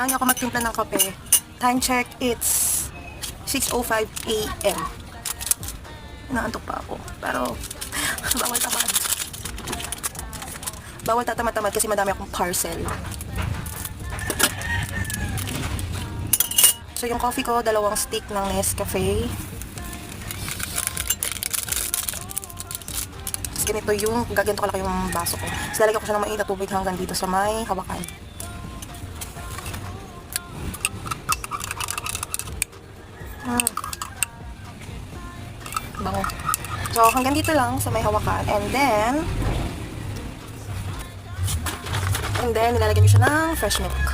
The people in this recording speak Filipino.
Samahan niyo ako magtimpla ng kape. Time check, it's 6:05 AM. Inaantok pa ako. Pero, bawal tamad. Bawal tatamad-tamad kasi madami akong parcel. So, yung coffee ko, 2 stick ng Nescafe. Tapos ganito yung, gaganto kalaki yung baso ko. Tapos lalagyan ko siya ng mainit na tubig hanggang dito sa may hawakan. Bango. So, hanggang dito lang sa may hawakan. And then, nilalagyan nyo siya ng fresh milk.